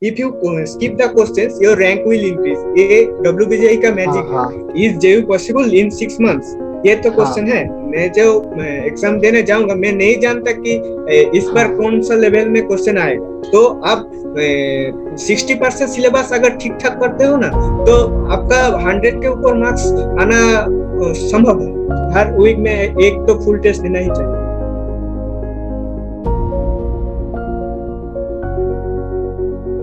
if you skip the questions, your rank will increase. ये WBJE का हाँ magic है. हाँ Is JEE possible in 6 months? ये तो क्वेश्चन हाँ है. मैं जो एग्जाम देने जाऊंगा, मैं नहीं जानता कि इस बार हाँ। कौन सा लेवल में क्वेश्चन आएगा. तो आप 60% सिलेबस अगर ठीक ठाक करते हो ना, तो आपका 100 के ऊपर मार्क्स आना संभव है. हर वीक में एक तो फुल टेस्ट देना ही चाहिए.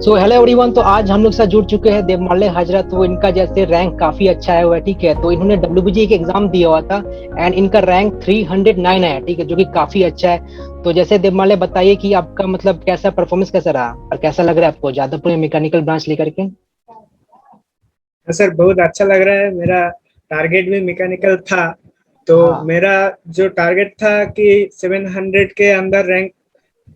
सो हेलो एवरीवन, तो आज हम लोग साथ जुड़ चुके हैं देवमाल्य हाजरा। तो इनका जैसे रैंक काफी अच्छा है हुआ, ठीक है। तो इन्होंने WBG का एग्जाम दिया हुआ था एंड इनका रैंक 309 आया, ठीक है, जो कि काफी अच्छा है। तो जैसे देवमाल्य बताइए कि आपका मतलब कैसा परफॉर्मेंस कैसा रहा और कैसा लग रहा है आपको जादवपुर में मैकेनिकल ब्रांच लेकर के। सर बहुत अच्छा लग रहा है. मेरा टारगेट भी मैकेनिकल था. तो हाँ। मेरा जो टारगेट था कि 700 के अंदर रैंक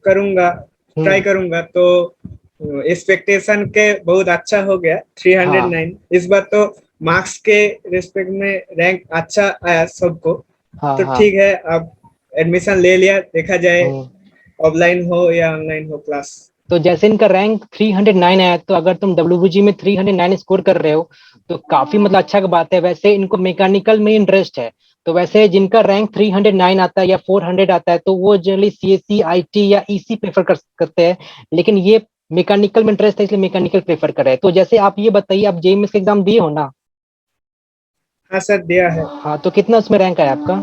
करूंगा, ट्राई हम्म। करूंगा, तो एक्सपेक्टेशन के बहुत अच्छा हो गया. हाँ 309 इस बार तो मार्क्स के रिस्पेक्ट में रैंक अच्छा आया सबको. हाँ तो हाँ। ठीक है, अब एडमिशन ले लिया, देखा जाए हम्म। ऑफलाइन हो या ऑनलाइन हो क्लास. तो जैसे इनका रैंक 309 आया, तो अगर तुम WBG में 309 स्कोर कर रहे हो तो काफी मतलब अच्छा की बात है। वैसे इनको मैकेनिकल में इंटरेस्ट है, तो वैसे जिनका रैंक 309 आता है या 400 आता है तो वो जनरली CSC IT या EC प्रेफर करते हैं, लेकिन ये मैकेनिकल में इंटरेस्ट है इसलिए मैकेनिकल प्रेफर कर रहे हैं। तो जैसे आप ये बताइए, आप JEE का एग्जाम दिए हो ना। हाँ सर, दिया है. हाँ, तो कितना उसमें रैंक आया आपका।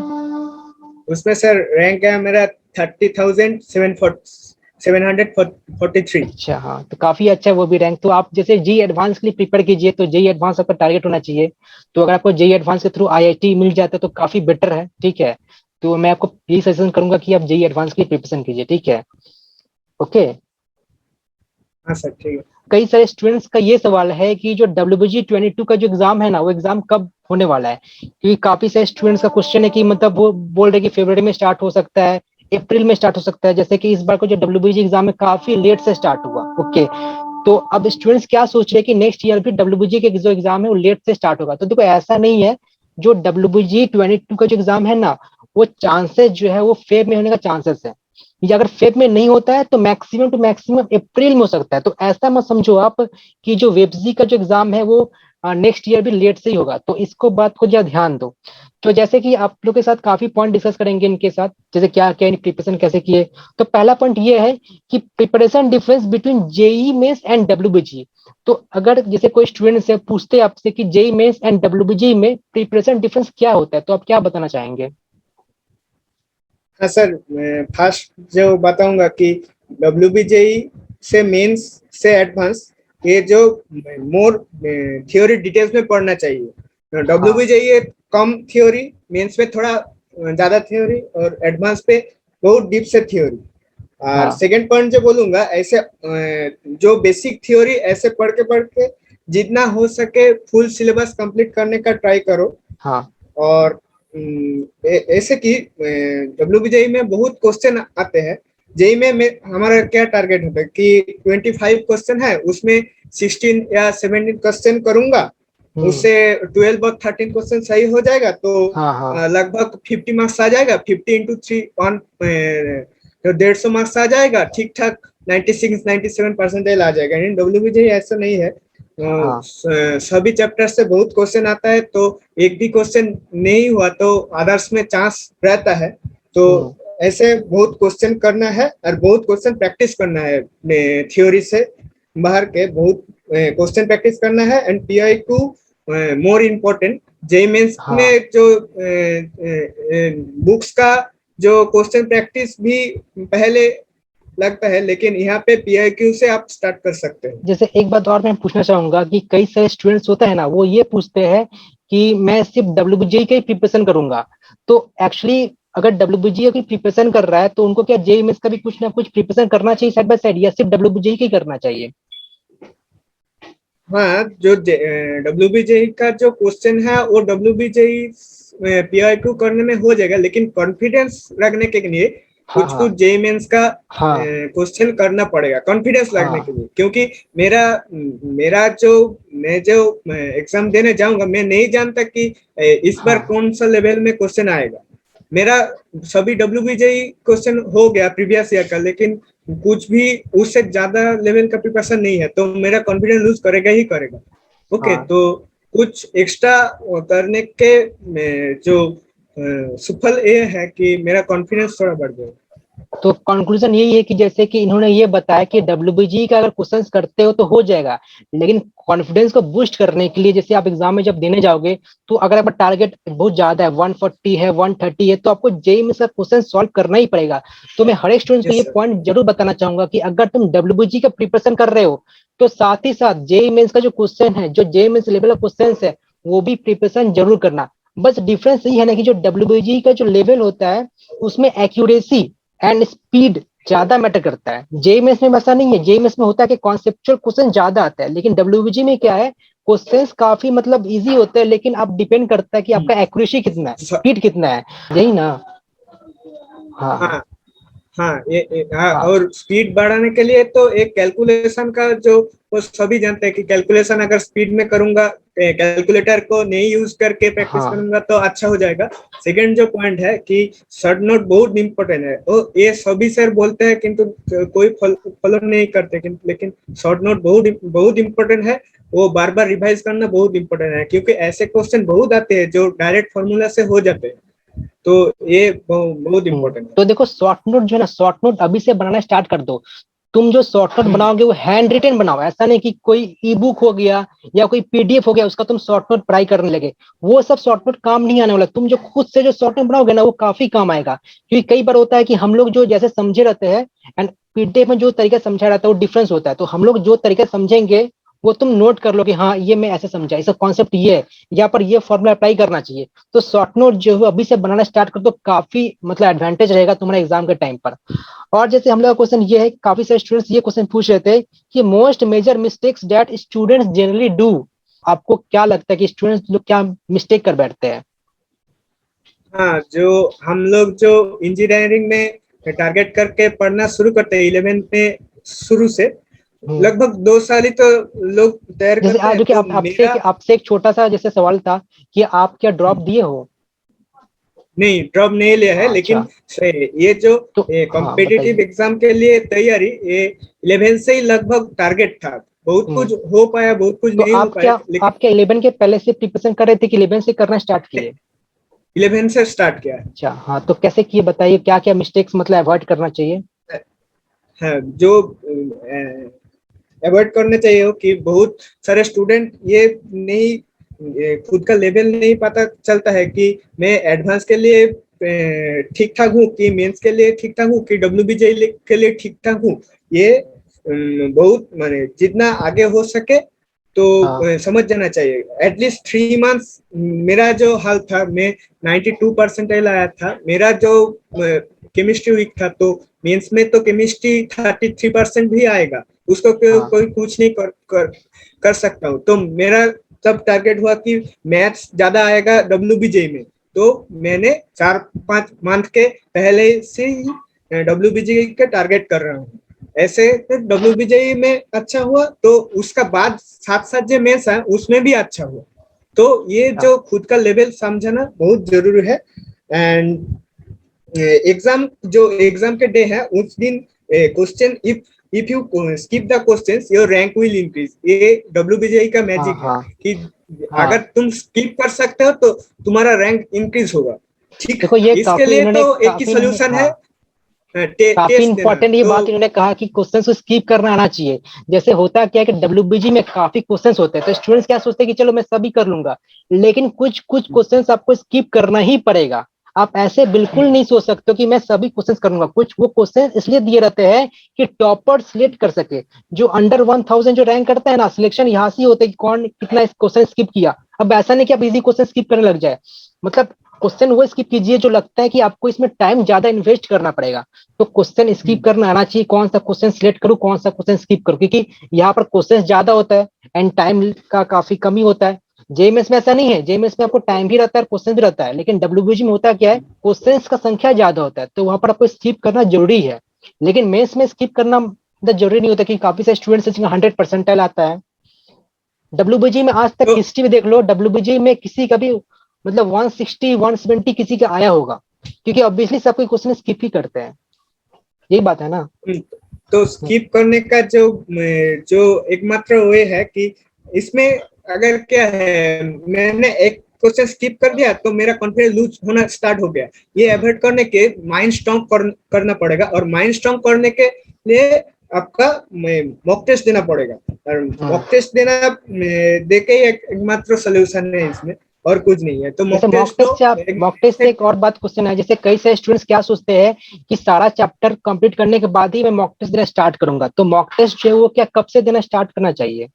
उसमें सर रैंक है मेरा 30,743. अच्छा, हाँ, तो काफी अच्छा है वो भी रैंक। तो आप जैसे JEE एडवांस के लिए प्रिपेयर कीजिए, तो JEE एडवांस आपका टारगेट होना चाहिए। तो अगर आपको JEE एडवांस के थ्रू IIT मिल जाता है तो काफी बेटर है, ठीक है। तो मैं आपको यही सजेशन करूंगा कि आप JEE एडवांस की प्रिपरेशन कीजिए, ठीक है। ओके। हाँ सर, ठीक है. कई सारे स्टूडेंट्स का ये सवाल है कि जो WBG 22 का जो एग्जाम है ना, वो एग्जाम कब होने वाला है। क्योंकि काफी सारे स्टूडेंट्स का क्वेश्चन है कि मतलब वो बोल रहे कि फरवरी में स्टार्ट हो सकता है, अप्रैल में स्टार्ट हो सकता है। जैसे कि इस बार को जो WBG एग्जाम है काफी लेट से स्टार्ट हुआ। ओके। तो अब स्टूडेंट्स क्या सोच रहे हैं कि नेक्स्ट ईयर भी WBG के जो एग्जाम है वो लेट से स्टार्ट होगा। तो देखो ऐसा नहीं है, जो WBG 22 का जो एग्जाम है ना, वो चांसेस जो है वो फेब में होने का चांसेस है। ये अगर फेब में नहीं होता है तो मैक्सिमम टू मैक्सिमम अप्रैल में हो सकता है। तो ऐसा मत समझो आप कि जो वेबजी का जो एग्जाम है वो नेक्स्ट ईयर भी लेट से ही होगा। तो इसको बात को जरा ध्यान दो। तो जैसे कि आप लोग के साथ काफी पॉइंट डिस्कस करेंगे इनके साथ, जैसे क्या क्या प्रिपरेशन कैसे किए। तो पहला पॉइंट ये है कि preparation difference between JEE mains and WBG। तो अगर जैसे कोई स्टूडेंट से पूछते हैं आपसे कि JEE मेंस एंड WBG में प्रिपरेशन डिफरेंस क्या होता है, तो आप क्या बताना चाहेंगे। हाँ सर, मैं फर्स्ट जो बताऊंगा कि WBJE से मेंस से एडवांस, ये जो मोर थ्योरी डिटेल्स में पढ़ना चाहिए. हाँ WBJE कम थ्योरी, मेंस में थोड़ा ज्यादा थ्योरी, और एडवांस पे बहुत डीप से थ्योरी. और हाँ सेकंड पॉइंट जो बोलूंगा, ऐसे जो बेसिक थ्योरी ऐसे पढ़ के जितना हो सके फुल सिलेबस कंप्लीट करने का ट्राई करो. हाँ और ऐसे कि WBJE में बहुत क्वेश्चन आते हैं. जेई में हमारा क्या टारगेट होता है कि 25 क्वेश्चन है, उसमें 16 या 17 क्वेश्चन करूंगा. हम्म उससे 12 और 13 क्वेश्चन सही हो जाएगा, तो हाँ हाँ लगभग 50 मार्क्स आ जाएगा. 50 into 3 तो 150 मार्क्स आ जाएगा. ठीक ठाक 96-97% आ जाएगा. WBJE ऐसा नहीं है. हाँ सभी चैप्टर से बहुत क्वेश्चन आता है, तो एक भी क्वेश्चन नहीं हुआ तो अदर्स में चांस रहता है. तो हम्म ऐसे बहुत क्वेश्चन करना है और बहुत क्वेश्चन प्रैक्टिस करना है. थ्योरी से बाहर के बहुत क्वेश्चन प्रैक्टिस करना है. And PIQ more important. JEE mains हाँ। में जो बुक्स का जो क्वेश्चन प्रैक्टिस भी पहले लगता है, लेकिन यहाँ पे PIQ से आप स्टार्ट कर सकते हैं. जैसे एक बात और मैं पूछना चाहूंगा कि कई सारे स्टूडेंट्स होता है ना, वो ये पूछते हैं कि मैं सिर्फ WBG का ही प्रिपरेशन करूंगा। तो एक्चुअली अगर WBG की प्रिपरेशन कर रहा है तो उनको क्या JEE मेंस का भी कुछ ना कुछ प्रिपरेशन करना चाहिए साइड बाय साइड, या सिर्फ WBG का ही करना चाहिए। हाँ, जो WBJE का जो क्वेश्चन है वो WBJE PIQ करने में हो जाएगा, लेकिन कॉन्फिडेंस रखने के लिए हाँ कुछ हाँ कुछ जेई मेंस का हाँ क्वेश्चन करना पड़ेगा कॉन्फिडेंस लगने के हाँ लिए. क्योंकि मेरा मेरा जो मैं जो एग्जाम देने जाऊंगा, मैं नहीं जानता कि इस बार हाँ कौन सा लेवल में क्वेश्चन आएगा. मेरा सभी WBJE क्वेश्चन हो गया प्रीवियस ईयर का, लेकिन कुछ भी उससे ज्यादा लेवल का प्रिपरेशन नहीं है, तो मेरा कॉन्फिडेंस लूज करेगा ही करेगा। ओके, हाँ। तो कुछ एक्स्ट्रा करने के जो सुफल ये है कि मेरा कॉन्फिडेंस थोड़ा बढ़ गया। तो कंक्लूजन यही है कि जैसे कि इन्होंने ये बताया कि डब्ल्यूबीजी का अगर क्वेश्चंस करते हो तो हो जाएगा, लेकिन कॉन्फिडेंस को बूस्ट करने के लिए जैसे आप एग्जाम में जब देने जाओगे, तो अगर आपका टारगेट बहुत ज्यादा है, 140 है, 130 है, तो आपको जेई में से क्वेश्चन सॉल्व करना ही पड़ेगा। तो मैं हर एक स्टूडेंट को यस ये सर। पॉइंट जरूर बताना चाहूंगा कि अगर तुम डब्ल्यूबीजी का प्रिपरेशन कर रहे हो, तो साथ ही साथ जेई मेंस का जो क्वेश्चन है, जो जेई मेंस लेवल का क्वेश्चन है, वो भी प्रिपरेशन जरूर करना। बस डिफरेंस ये है ना कि जो डब्ल्यूबीजी का जो लेवल होता है, उसमें एक्यूरेसी एंड स्पीड ज्यादा मैटर करता है। जेईएमएस में ऐसा नहीं है, जेईएमएस में होता है कि कॉन्सेप्चुअल क्वेश्चन ज्यादा आता है, लेकिन डब्ल्यूबीजी में क्या है, क्वेश्चंस काफी मतलब इजी होते हैं, लेकिन आप डिपेंड करता है कि आपका एक्यूरेसी कितना है, स्पीड कितना है। यही ना। हाँ हाँ हाँ हाँ, हाँ, हाँ और स्पीड बढ़ाने के लिए तो एक कैलकुलेशन का जो, वो सभी जानते हैं कि कैलकुलेशन अगर स्पीड में करूंगा, कैलकुलेटर को नहीं यूज करके प्रैक्टिस हाँ। करूंगा तो अच्छा हो जाएगा। सेकंड जो पॉइंट है कि शॉर्ट नोट बहुत इंपॉर्टेंट है, वो ये सभी सर बोलते हैं किंतु कोई फॉलो नहीं करते, किंतु लेकिन शॉर्ट नोट बहुत बहुत इंपॉर्टेंट है। वो बार बार रिवाइज करना बहुत इंपॉर्टेंट है, क्योंकि ऐसे क्वेश्चन बहुत आते हैं जो डायरेक्ट फॉर्मूला से हो जाते हैं, तो ये बहुत इंपॉर्टेंट है। तो देखो शॉर्ट नोट जो है ना, शॉर्ट नोट अभी से बनाना स्टार्ट कर दो। तुम जो शॉर्ट नोट बनाओगे वो हैंड रिटन बनाओ, ऐसा नहीं कि कोई ई बुक हो गया या कोई पीडीएफ हो गया उसका तुम शॉर्ट नोट पढ़ाई करने लगे। वो सब शॉर्ट नोट काम नहीं आने वाला। तुम जो खुद से जो शॉर्ट नोट बनाओगे ना, वो काफी काम आएगा। क्योंकि कई बार होता है कि हम लोग जो जैसे समझे रहते हैं, एंड पीडीएफ में जो तरीका समझा रहता है वो डिफरेंस होता है। तो हम लोग जो तरीका समझेंगे वो तुम नोट कर लो कि हाँ ये मैं ऐसे समझा, इसका कॉन्सेप्ट ये है, यहाँ पर ये फॉर्मूला अप्लाई करना चाहिए। तो शॉर्ट नोट जो है अभी से बनाना स्टार्ट कर दो, काफी मतलब एडवांटेज रहेगा तुम्हारे एग्जाम के टाइम पर। और जैसे हम लोग का क्वेश्चन ये है, काफी सारे स्टूडेंट्स ये क्वेश्चन पूछ रहे थे कि most major mistakes that students generally do. आपको क्या लगता है कि स्टूडेंट्स लोग क्या मिस्टेक कर बैठते हैं? हाँ, जो हम लोग जो इंजीनियरिंग में टारगेट करके पढ़ना शुरू करते हैं 11th में, शुरू से हम्म। लगभग 2 साल ही तो लोग तैयार जैसे करते आज हैं, जो कि तो आपसे मेरा आपसे एक छोटा सा जैसे सवाल था कि आप क्या ड्रॉप दिए हो? नहीं, ड्रॉप नहीं लिया है, लेकिन अच्छा। ये जो तो हाँ कॉम्पिटिटिव बताइए। एग्जाम के लिए तैयारी, ये 11 से ही लगभग टारगेट था। बहुत कुछ हम्म। हो पाया, बहुत कुछ तो नहीं हो आप पाया, क्या लेकिन आप क्या 11 के पहले से प्रिपरेशन कर रहे थे कि 11 से करना स्टार्ट किए? 11 से स्टार्ट किया अच्छा हाँ, तो कैसे किए बताइए, क्या क्या मिस्टेक्स मतलब अवॉइड करना चाहिए? है। हाँ, जो अवॉइड करने चाहिए हो कि बहुत सारे स्टूडेंट ये नहीं, ये खुद का लेवल नहीं पता चलता है कि मैं एडवांस के लिए ठीक ठाक हूँ, कि मेंस के लिए ठीक ठाक हूँ, कि डब्ल्यूबीजे के लिए ठीक ठाक हूँ। ये बहुत माने जितना आगे हो सके तो हाँ समझ जाना चाहिए। एटलीस्ट 3 मंथ्स मेरा जो हाल था, मैं 92% आया था मेरा जो केमिस्ट्री वीक था, तो मेंस में तो केमिस्ट्री 33% भी आएगा, उसको हाँ कोई कुछ नहीं कर सकता हूँ। तो मेरा तब टारगेट हुआ कि मैथ्स ज्यादा आएगा डब्ल्यूबीजे में, तो मैंने 4-5 मंथ के पहले से ही डब्ल्यूबीजे का टारगेट कर रहा हूँ। ऐसे डब्ल्यूबीजे में अच्छा हुआ, तो उसका बाद साथ साथ जो मेंस है उसमें भी अच्छा हुआ। तो ये हाँ जो खुद का लेवल समझना बहुत जरूरी है। एंड एग्जाम, जो एग्जाम के डे है उस दिन question, if you skip the questions your rank will increase, ये डब्ल्यूबीजेई का हाँ मैजिक है हाँ कि अगर हाँ। तुम स्किप कर सकते हो तो तुम्हारा रैंक इंक्रीज होगा। ठीक, देखो ये इसके काफी लिए इन्होंने तो एक ही काफी सोल्यूशन है, हाँ, काफी टेस्ट देना। इंपॉर्टेंट ये तो बात इन्होंने कहा कि क्वेश्चन को स्किप करना आना चाहिए। जैसे होता क्या है कि डब्ल्यूबीजी में काफी क्वेश्चंस होते हैं, तो स्टूडेंट्स क्या सोचते हैं कि चलो मैं सभी कर लूंगा, लेकिन कुछ कुछ क्वेश्चंस आपको स्किप करना ही पड़ेगा। आप ऐसे बिल्कुल नहीं सोच सकते हो कि मैं सभी क्वेश्चंस करूंगा। कुछ वो क्वेश्चन इसलिए दिए रहते हैं कि टॉपर सिलेक्ट कर सके। जो अंडर 1000 जो रैंक करता है ना, सिलेक्शन यहाँ से ही होता है कि कौन कितना क्वेश्चन स्किप किया। अब ऐसा नहीं कि आप इजी क्वेश्चन स्किप करने लग जाए, मतलब क्वेश्चन वो स्किप कीजिए जो लगता है कि आपको इसमें टाइम ज्यादा इन्वेस्ट करना पड़ेगा। तो क्वेश्चन स्किप करना आना चाहिए, कौन सा क्वेश्चन सिलेक्ट करूं, कौन सा क्वेश्चन स्किप करूं, क्योंकि यहाँ पर क्वेश्चन ज्यादा होता है एंड टाइम का काफी कमी होता है। जेएमएस में ऐसा नहीं है, जेएमएस में आपको टाइम भी रहता है, क्वेश्चन भी रहता है, लेकिन डब्ल्यूबीजी में होता क्या है, क्वेश्चन का संख्या ज्यादा होता है, तो वहां पर आपको स्किप करना जरूरी है। लेकिन मेंस में स्किप करना जरूरी नहीं होता, कि काफी सारे स्टूडेंट्स 100% आता है। डब्ल्यूबीजी में आज तक तो हिस्ट्री में देख लो, डब्ल्यूबीजी में किसी का भी मतलब 160 170 किसी का आया होगा, क्योंकि ऑब्वियसली सब कोई क्वेश्चन स्किप ही करते हैं। यही बात है ना। तो स्किप करने का जो जो एकमात्र वे है कि इसमें अगर क्या है, मैंने एक क्वेश्चन स्किप कर दिया तो मेरा कॉन्फिडेंस लूज होना स्टार्ट हो गया। ये अवॉइड करने के माइंड स्ट्रॉन्ग करना पड़ेगा, और माइंड स्ट्रॉन्ग करने के लिए आपका मॉक टेस्ट देना पड़ेगा। और मॉक टेस्ट देना दे के एकमात्र सोल्यूशन है इसमें, और कुछ नहीं है। तो जैसे मॉक टेस्ट तो मॉक टेस्ट से एक और बात क्वेश्चन है, जैसे कई सारे स्टूडेंट्स क्या सोचते हैं कि सारा चैप्टर कंप्लीट करने के बाद ही मैं मॉक टेस्ट देना स्टार्ट करूंगा, तो मॉक टेस्ट जो है वो क्या कब से देना स्टार्ट करना चाहिए?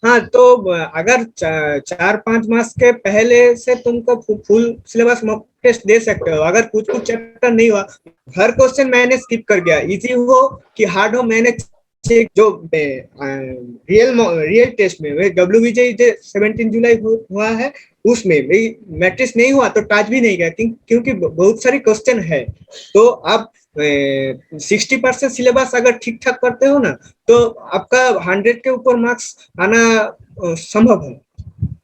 हाँ, तो अगर 4-5 मास के पहले से तुमको फुल सिलेबस मॉक टेस्ट दे सकते हो। अगर कुछ कुछ चैप्टर नहीं हुआ, हर क्वेश्चन मैंने स्किप कर गया, इजी हो कि हार्ड हो, मैंने जो रियल टेस्ट में WBJ 17 जुलाई हुआ है, उसमें मैट्रिक्स नहीं हुआ तो टच भी नहीं गया, क्योंकि बहुत सारी क्वेश्चन है। तो आप 60% सिलेबस अगर ठीक ठाक करते हो ना, तो आपका 100 के ऊपर मार्क्स आना संभव है।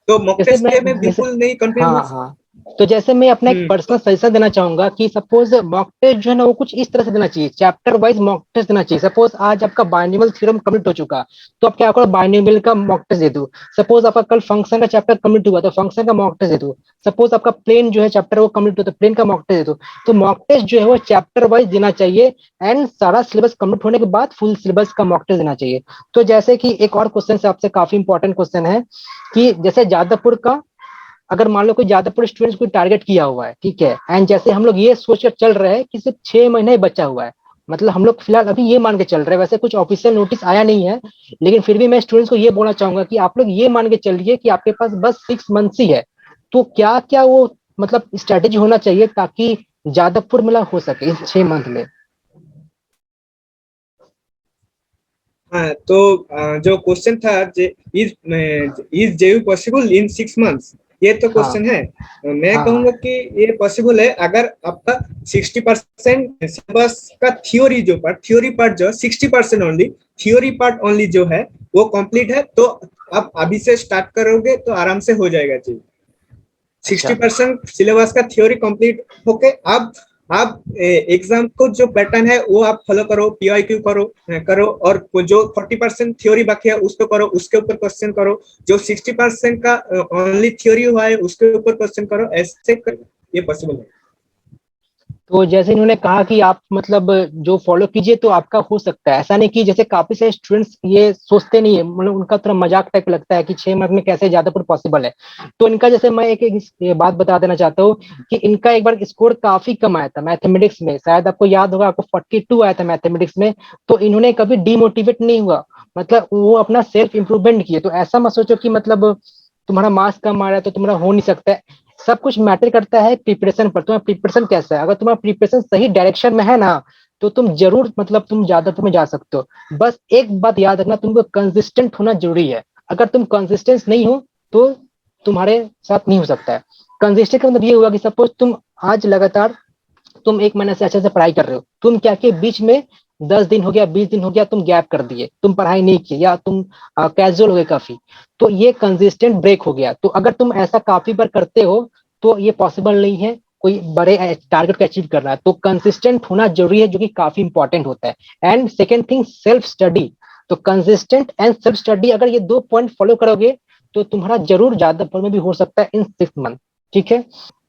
तो मॉक जैसे टेस्ट में जैसे बिल्कुल नहीं हाँ कॉन्फिडेंस। हाँ, तो जैसे मैं अपना एक पर्सनल सजेशन देना चाहूंगा कि सपोज मॉक टेस्ट जो है ना वो कुछ इस तरह से देना चाहिए, चैप्टर वाइज मॉक टेस्ट देना चाहिए। सपोज आज आपका बाइनोमियल थ्योरम कंप्लीट हो चुका, तो आप क्या करो, बाइनोमियल का मॉक टेस्ट दे दो। सपोज आपका कल फंक्शन का चैप्टर कंप्लीट हुआ तो फंक्शन का मॉक टेस्ट दे दो। सपोज आपका प्लेन जो है चैप्टर वो कंप्लीट हुआ तो प्लेन का मॉक टेस्ट दे दो। तो मॉक टेस्ट जो है वो चैप्टर वाइज देना चाहिए, एंड सारा सिलेबस कंप्लीट होने के बाद फुल सिलेबस का मॉक टेस्ट देना चाहिए। तो जैसे कि एक और क्वेश्चन से आपसे काफी इंपॉर्टेंट क्वेश्चन है कि जैसे जादवपुर का, अगर मान लो कोई जादवपुर स्टूडेंट्स को टारगेट किया हुआ है, ठीक है, एंड जैसे हम लोग ये सोचकर चल रहे हैं कि सिर्फ 6 महीने ही बचा हुआ है, मतलब हम लोग फिलहाल अभी ये मान के चल रहे हैं, वैसे कुछ ऑफिशियल नोटिस आया नहीं है, लेकिन फिर भी मैं स्टूडेंट्स को ये बोलना चाहूंगा कि आप लोग ये मान के चलिए कि आपके पास बस 6 मंथ्स ही है। तो क्या क्या वो मतलब स्ट्रेटेजी होना चाहिए ताकि जादवपुर मिला हो सके इस 6 मंथ में? हाँ, तो जो क्वेश्चन था, इज जेयू पॉसिबल इन 6 मंथ्स, ये तो हाँ क्वेश्चन है। मैं हाँ हाँ। कहूंगा कि ये पॉसिबल है अगर आपका 60% सिलेबस का थ्योरी पार्ट जो 60% ओनली, थ्योरी पार्ट ओनली जो है वो कंप्लीट है, तो आप अभी से स्टार्ट करोगे तो आराम से हो जाएगा जी। अच्छा 60% सिलेबस का थ्योरी कंप्लीट होके आप एग्जाम को जो पैटर्न है वो आप फॉलो करो, PYQ करो, और जो 40% थ्योरी बाकी है उसको करो, उसके ऊपर क्वेश्चन करो। जो 60% का ओनली थ्योरी हुआ है उसके ऊपर क्वेश्चन करो, ऐसे करो, ये पॉसिबल है। तो जैसे इन्होंने कहा कि आप मतलब जो फॉलो कीजिए तो आपका हो सकता है, ऐसा नहीं कि जैसे काफी सारे स्टूडेंट्स ये सोचते नहीं है, मतलब उनका थोड़ा मजाक टाइप लगता है कि 6 मंथ में कैसे ज्यादा पॉसिबल है। तो इनका जैसे मैं एक ये बात बता देना चाहता हूँ कि इनका एक बार स्कोर काफी कम आया था मैथमेटिक्स में, शायद आपको याद होगा, आपको 42 आया था मैथमेटिक्स में। तो इन्होंने कभी डिमोटिवेट नहीं हुआ, मतलब वो अपना सेल्फ इंप्रूवमेंट किए। तो ऐसा मत सोचो कि मतलब तुम्हारा मार्क्स कम आ रहा है तो तुम्हारा हो नहीं सकता है। सब कुछ मैटर करता है प्रिपरेशन पर, तुम्हारा प्रिपरेशन कैसा है। अगर तुम्हारा प्रिपरेशन सही डायरेक्शन में है ना, तो तुम जरूर मतलब तुम ज्यादातर में जा सकते हो। बस एक बात याद रखना, तुमको कंसिस्टेंट होना जरूरी है। अगर तुम कंसिस्टेंस नहीं हो तो तुम्हारे साथ नहीं हो सकता है। कंसिस्टेंट का मतलब ये हुआ कि सपोज तुम आज लगातार तुम 1 महीने से अच्छे से पढ़ाई कर रहे हो, तुम क्या कि बीच में 10 दिन हो गया, 20 दिन हो गया, तुम गैप कर दिए, तुम पढ़ाई नहीं की, या तुम कैजुअल हो गए काफी, तो ये कंसिस्टेंट ब्रेक हो गया। तो अगर तुम ऐसा काफी बार करते हो तो ये पॉसिबल नहीं है कोई बड़े टारगेट को अचीव करना है। तो कंसिस्टेंट होना जरूरी है, जो कि काफी इंपॉर्टेंट होता है। And second thing, self study. तो कंसिस्टेंट एंड सेल्फ स्टडी, अगर ये 2 पॉइंट फॉलो करोगे तो तुम्हारा जरूर ज्यादा पर में भी हो सकता है इन 6 मंथ। ठीक है,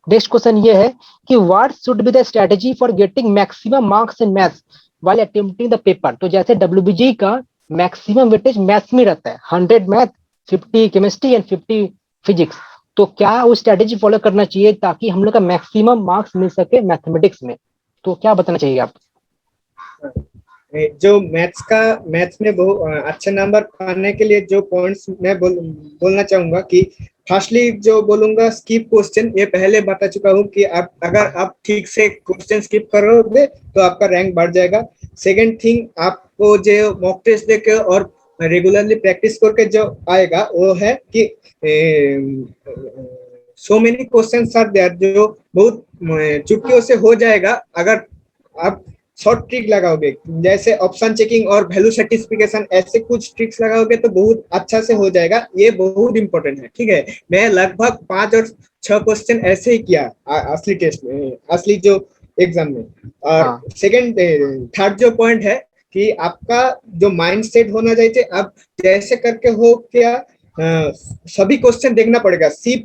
नेक्स्ट क्वेश्चन ये है कि what should be the strategy for getting maximum marks in maths while attempting the paper. तो जैसे WBG का मैक्सिमम वेटेज मैथ्स में रहता है, 100 मैथ, 50 केमिस्ट्री एंड 50 फिजिक्स। तो क्या वो स्ट्रेटेजी फॉलो करना चाहिए ताकि हम लोग का मैक्सिमम मार्क्स मिल सके मैथमेटिक्स में? तो क्या बताना चाहिए आप? जो मैथ्स में बहुत अच्छे नंबर पाने के लिए जो पॉइंट्स मैं बोलना चाहूंगा कि फर्स्टली जो बोलूंगा, स्किप क्वेश्चन। ये पहले बता चुका हूँ कि अगर आप ठीक से क्वेश्चन स्किप करोगे तो आपका रैंक बढ़ जाएगा। सेकंड थिंग, आपको जो मॉक टेस्ट देके और रेगुलरली प्रैक्टिस करके जो आएगा वो है कि so many question are there, जो बहुत चुटकियों से हो जाएगा अगर आप शॉर्ट ट्रिक लगाओगे। जैसे ऑप्शन चेकिंग और वैल्यू सर्टिफिकेशन, ऐसे कुछ ट्रिक्स लगाओगे तो बहुत अच्छा से हो जाएगा। ये बहुत इंपॉर्टेंट है, ठीक है। मैं लगभग 5 और 6 क्वेश्चन ऐसे ही किया असली टेस्ट में, असली जो एग्जाम में। और हाँ सेकंड थर्ड जो पॉइंट है कि आपका जो माइंड सेट होना चाहिए, आप जैसे करके हो क्या सभी क्वेश्चन देखना पड़ेगा। सिर्फ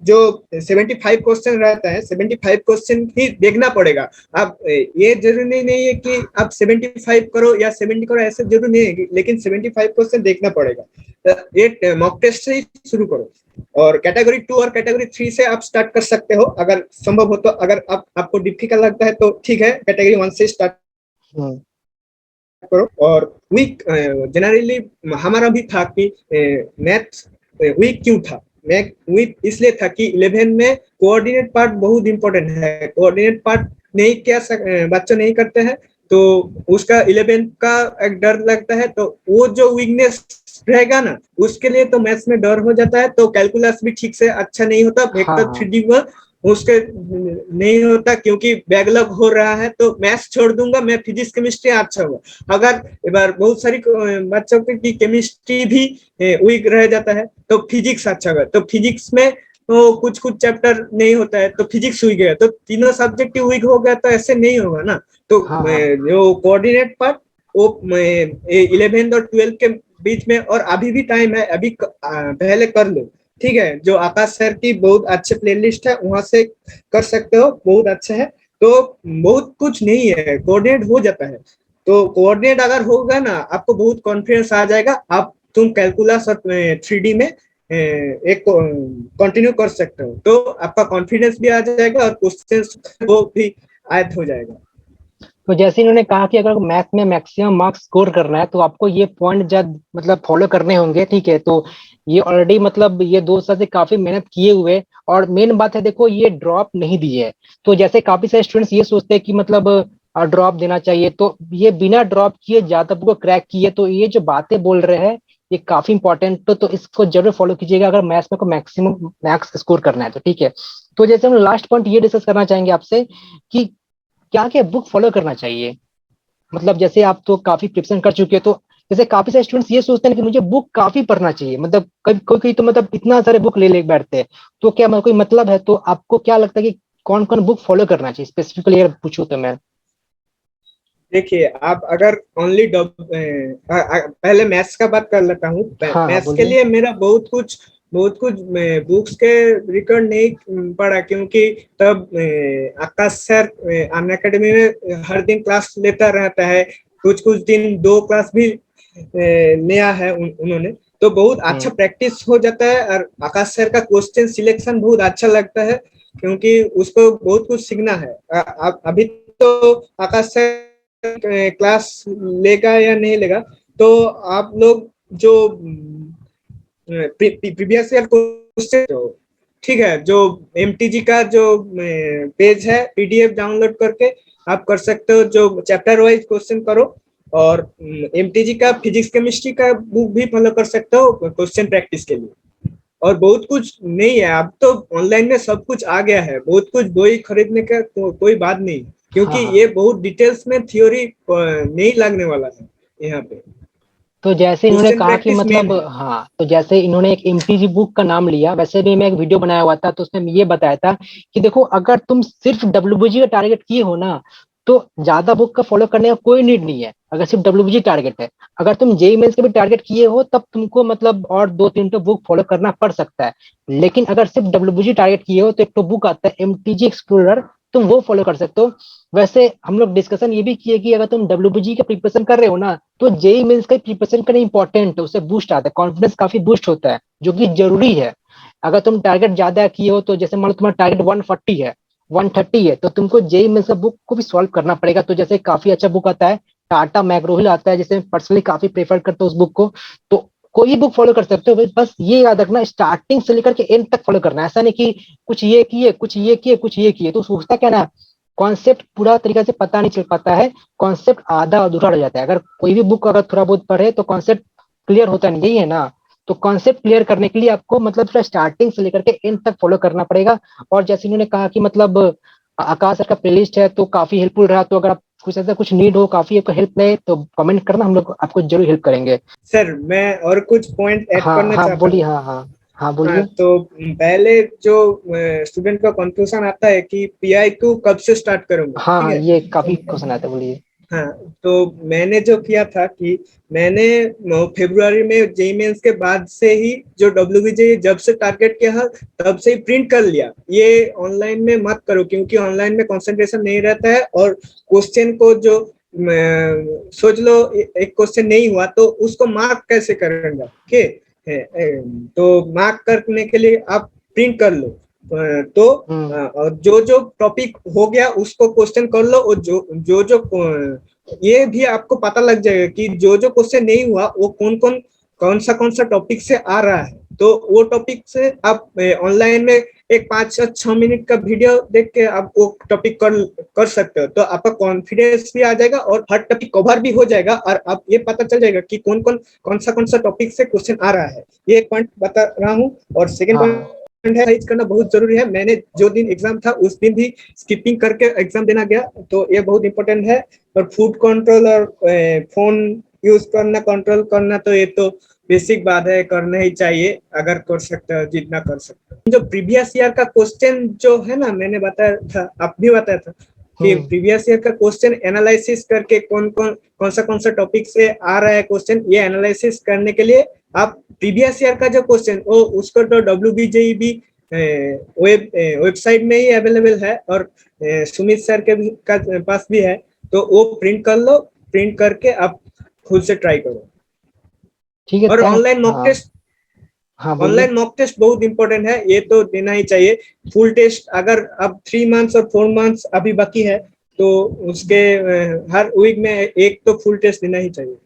जो 75 क्वेश्चन रहता है 75 क्वेश्चन ही देखना पड़ेगा। आप ये जरूरी नहीं है कि आप 75 करो या 70 करो, ऐसे जरूरी नहीं है, लेकिन 75 क्वेश्चन देखना पड़ेगा। ये मॉक टेस्ट से ही शुरू करो और कैटेगरी 2 और कैटेगरी 3 से आप स्टार्ट कर सकते हो अगर संभव हो तो। अगर आपको डिफिकल्ट लगता है तो ठीक है, कैटेगरी 1 से स्टार्ट हम्म, करो। और वीक जनरली हमारा भी था कि मैथ वीक क्यों था। मैं वीक इसलिए था कि 11 में कोऑर्डिनेट पार्ट बहुत इंपॉर्टेंट है। कोऑर्डिनेट पार्ट नहीं क्या बच्चे नहीं करते हैं तो उसका 11 का एक डर लगता है, तो वो जो वीकनेस रहेगा ना उसके लिए तो मैथ्स में डर हो जाता है, तो कैलकुलस भी ठीक से अच्छा नहीं होता। हाँ वेक्टर हाँ 3D में उसके नहीं होता क्योंकि बैकलॉग हो रहा है, तो मैथ्स छोड़ दूंगा, मैं फिजिक्स केमिस्ट्री अच्छा होगा। अगर एक बार बहुत सारी बच्चों की केमिस्ट्री भी वीक रह जाता है तो फिजिक्स अच्छा होगा। तो फिजिक्स में तो कुछ कुछ चैप्टर नहीं होता है तो फिजिक्स वीक है, तो तीनों सब्जेक्ट वीक हो गया तो ऐसे नहीं होगा ना। तो हाँ हाँ जो कोऑर्डिनेट पार्ट वो 11 और 12 के बीच में, और अभी भी टाइम है, अभी पहले कर लो। ठीक है, जो आकाश सर की बहुत अच्छे प्लेलिस्ट है वहां से कर सकते हो, बहुत अच्छा है। तो बहुत कुछ नहीं है, कोऑर्डिनेट हो जाता है। तो कोऑर्डिनेट अगर होगा ना आपको बहुत कॉन्फिडेंस आ जाएगा, आप तुम कैलकुलस और 3D में एक कंटिन्यू कर सकते हो, तो आपका कॉन्फिडेंस भी आ जाएगा और क्वेश्चन वो भी आयत हो जाएगा। तो जैसे इन्होंने कहा कि अगर मैथ में मैक्सिमम मार्क्स स्कोर करना है तो आपको ये पॉइंट जब मतलब फॉलो करने होंगे, ठीक है। तो ये ऑलरेडी मतलब ये 2 साल से काफी मेहनत किए हुए, और मेन बात है देखो ये ड्रॉप नहीं दिए है। तो जैसे काफी सारे स्टूडेंट्स ये सोचते हैं कि मतलब ड्रॉप देना चाहिए, तो ये बिना ड्रॉप किए ज्यादा को क्रैक किए, तो ये जो बातें बोल रहे हैं ये काफी इंपॉर्टेंट, तो इसको जरूर फॉलो कीजिएगा अगर मैथ्स में को मैक्सिमम मार्क्स स्कोर करना है तो, ठीक है। तो जैसे हम लास्ट पॉइंट ये डिस्कस करना चाहेंगे आपसे कि क्या क्या बुक फॉलो करना चाहिए। मतलब जैसे आप तो काफी प्रिपरेशन कर चुके हैं, तो जैसे काफी सारे स्टूडेंट्स ये सोचते हैं कि मुझे बुक काफी पढ़ना चाहिए, मतलब कभी कोई कोई तो मतलब इतना सारे बुक ले ले बैठते हैं। तो क्या कोई मतलब है, तो आपको क्या लगता है कि कौन कौन बुक फॉलो करना चाहिए स्पेसिफिकली अगर पूछूं तो मैं। देखिए, आप अगर ओनली पहले मैथ्स का बात कर लेता हूँ। हाँ हाँ मैथ्स के बोलिए। लिए मेरा बहुत कुछ बुक्स के रिकॉर्ड नहीं पढ़ा, क्योंकि तब आकाश सर अन अकेडमी में हर दिन क्लास लेता रहता है। कुछ कुछ दिन 2 क्लास भी लिया है उन्होंने, तो बहुत अच्छा प्रैक्टिस हो जाता है। और आकाश सर का क्वेश्चन सिलेक्शन बहुत अच्छा लगता है, क्योंकि उसको बहुत कुछ सीखना है। अभी तो आकाश सर क्लास लेगा या नहीं लेगा, तो आप लोग जो प्रीवियस ईयर क्वेश्चन, ठीक है, जो एमटीजी का जो पेज है पीडीएफ डाउनलोड करके आप कर सकते हो, जो चैप्टर वाइज क्वेश्चन करो। और एमटीजी का फिजिक्स केमिस्ट्री का बुक भी फॉलो कर सकते हो क्वेश्चन प्रैक्टिस के लिए। और बहुत कुछ नहीं है, अब तो ऑनलाइन में सब कुछ आ गया है, बहुत कुछ बही खरीदने का कोई बात नहीं, क्योंकि हाँ ये हाँ। बहुत डिटेल्स में थ्योरी नहीं लगने वाला है यहाँ पे। तो जैसे इन्होंने क्वेश्चन कहा कि प्रैक्टिस मेन मतलब है। हाँ, तो जैसे इन्होंने एक एमटीजी बुक का नाम लिया, वैसे भी मैं एक वीडियो बनाया हुआ था तो उसमें ये बताया था कि देखो अगर तुम सिर्फ डब्ल्यूबीजी का टारगेट किए हो ना, तो ज्यादा बुक का फॉलो करने का कोई नीड नहीं है अगर सिर्फ डब्ल्यूबीजी टारगेट है। अगर तुम जेई मेंस का भी टारगेट किए हो तब तुमको मतलब और 2-3 तो बुक फॉलो करना पड़ सकता है। लेकिन अगर सिर्फ डब्ल्यूबीजी टारगेट किए हो तो एक तो बुक आता है एमटीजी एक्सप्लोरर, तुम वो फॉलो कर सकते हो। वैसे हम लोग डिस्कशन ये भी किए कि अगर तुम डब्ल्यूबीजी का प्रिपरेशन कर रहे हो ना, तो जेई मेंस का प्रिपरेशन करना इंपॉर्टेंट है, उससे बूस्ट आता है, कॉन्फिडेंस काफी बूस्ट होता है, जो कि जरूरी है। अगर तुम टारगेट ज्यादा किए हो, तो जैसे मान लो तुम्हारा टारगेट 140 है, 130 है, तो तुमको जेई मेंस का बुक को भी सॉल्व करना पड़ेगा। तो जैसे काफी अच्छा बुक आता है, टाटा मैग्रोहिल आता है, जैसे मैं पर्सनली काफी प्रेफर करता हूँ उस बुक को। तो कोई बुक फॉलो कर सकते हो, बस ये याद रखना स्टार्टिंग से लेकर के एंड तक फॉलो करना है। ऐसा नहीं कि कुछ ये किए कुछ ये किए कुछ ये किए, तो सोचता क्या ना, कॉन्सेप्ट पूरा तरीका से पता नहीं चल पाता है, कॉन्सेप्ट आधा अधूरा रह जाता है। अगर कोई भी बुक अगर थोड़ा बहुत पढ़े तो कॉन्सेप्ट क्लियर होता नहीं, यही है ना। तो कॉन्सेप्ट क्लियर करने के लिए आपको मतलब थोड़ा स्टार्टिंग से लेकर के एंड तक फॉलो करना पड़ेगा। और जैसे इन्होंने कहा कि मतलब आकाश सर का प्लेलिस्ट है तो काफी हेल्पफुल रहा, तो अगर आप कुछ ऐसा कुछ नीड हो, काफी आपको हेल्प ले तो कमेंट करना, हम लोग आपको जरूर हेल्प करेंगे। सर मैं और कुछ पॉइंट ऐड हाँ करना हाँ चाहता बोलिए। हूँ। हाँ हाँ हाँ हाँ, बोलिए। तो पहले जो स्टूडेंट का कंफ्यूजन आता है कि PIQ कब से स्टार्ट करूंगा, हाँ ठीक हाँ, है। ये काफी क्वेश्चन आता है, बोलिए। हाँ, तो मैंने जो किया था कि मैंने फरवरी में जेई मेंस के बाद से ही जो WBJ जब से टारगेट किया है तब से ही प्रिंट कर लिया। ये ऑनलाइन में मत करो, क्योंकि ऑनलाइन में कंसंट्रेशन नहीं रहता है, और क्वेश्चन को जो सोच लो एक क्वेश्चन नहीं हुआ तो उसको मार्क कैसे करेंगे, ओके। तो मार्क करने के लिए आप प्रिंट कर लो। तो और जो जो टॉपिक हो गया उसको क्वेश्चन कर लो, और ये भी आपको पता लग जाएगा कि जो जो क्वेश्चन नहीं हुआ वो कौन सा टॉपिक से आ रहा है। तो वो टॉपिक से आप ऑनलाइन में एक 5 या 6 मिनट का वीडियो देख के आप वो टॉपिक कर सकते हो, तो आपका कॉन्फिडेंस भी आ जाएगा और हर टॉपिक कवर भी हो जाएगा, और आप ये पता चल जाएगा कि कौन सा टॉपिक से क्वेश्चन आ रहा है। ये एक पॉइंट बता रहा हूँ। और सेकंड हाँ पॉइंट है, साइज करना बहुत जरूरी है। मैंने जो दिन एग्जाम था उस दिन भी स्किपिंग करके एग्जाम देना गया, तो ये बहुत इंपॉर्टेंट है। और फूड कंट्रोल और फोन यूज करना कंट्रोल करना, तो ये तो बेसिक बात है, करना ही चाहिए अगर कर सकते हो, जितना कर सकते हो। जो प्रीवियस ईयर का क्वेश्चन जो है ना, मैंने बताया था, आप भी बताया था कि प्रीवियस ईयर का क्वेश्चन एनालिसिस करके कौन सा टॉपिक से आ रहा है क्वेश्चन, ये एनालिसिस करने के लिए आप प्रीवियस ईयर का जो क्वेश्चन वो उसको तो WBJE भी वेबसाइट में ही अवेलेबल है, और सुमित सर के भी पास भी है, तो वो प्रिंट कर लो। प्रिंट करके आप खुद से ट्राई करो। ठीक है, और थैंक ऑनलाइन मॉक हाँ टेस्ट, हाँ बोलिए। ऑनलाइन मॉक टेस्ट बहुत इंपॉर्टेंट है, ये तो देना ही चाहिए। फुल टेस्ट अगर अब 3 मंथ्स और 4 मंथ्स अभी बाकी है, तो उसके हर वीक में एक तो फुल टेस्ट देना ही चाहिए।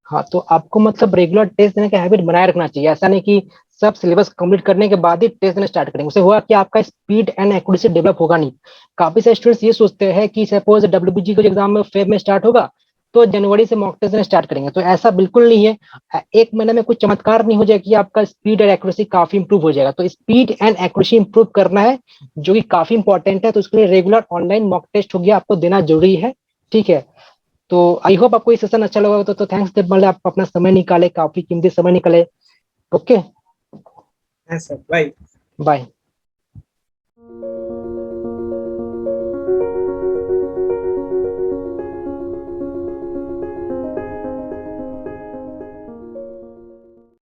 हाँ, तो आपको मतलब रेगुलर टेस्ट देने का हैबिट बनाए रखना चाहिए। ऐसा नहीं कि सब सिलेबस कंप्लीट करने के बाद ही टेस्ट देना स्टार्ट करेंगे, उससे हुआ कि आपका स्पीड एंड एक्यूरेसी डेवलप होगा नहीं। काफी सारे स्टूडेंट्स ये सोचते हैं कि सपोज WBG का एग्जाम में फेब में स्टार्ट होगा तो जनवरी से मॉक टेस्ट देना स्टार्ट करेंगे, तो ऐसा बिल्कुल नहीं है। एक महीने में कुछ चमत्कार नहीं हो जाएगा कि आपका स्पीड एंड एक्यूरेसी काफी इंप्रूव हो जाएगा। तो स्पीड एंड एक्यूरेसी इंप्रूव करना है, जो कि काफी इंपॉर्टेंट है, तो उसके लिए रेगुलर ऑनलाइन मॉक टेस्ट हो गया, आपको देना जरूरी है। ठीक है, तो आई होप आपको ये सेशन अच्छा लगा हो। तो थैंक्स जब मतलब आप अपना समय निकाले, काफी कीमती समय निकाले। ओके, हाँ सर, बाय। बाय।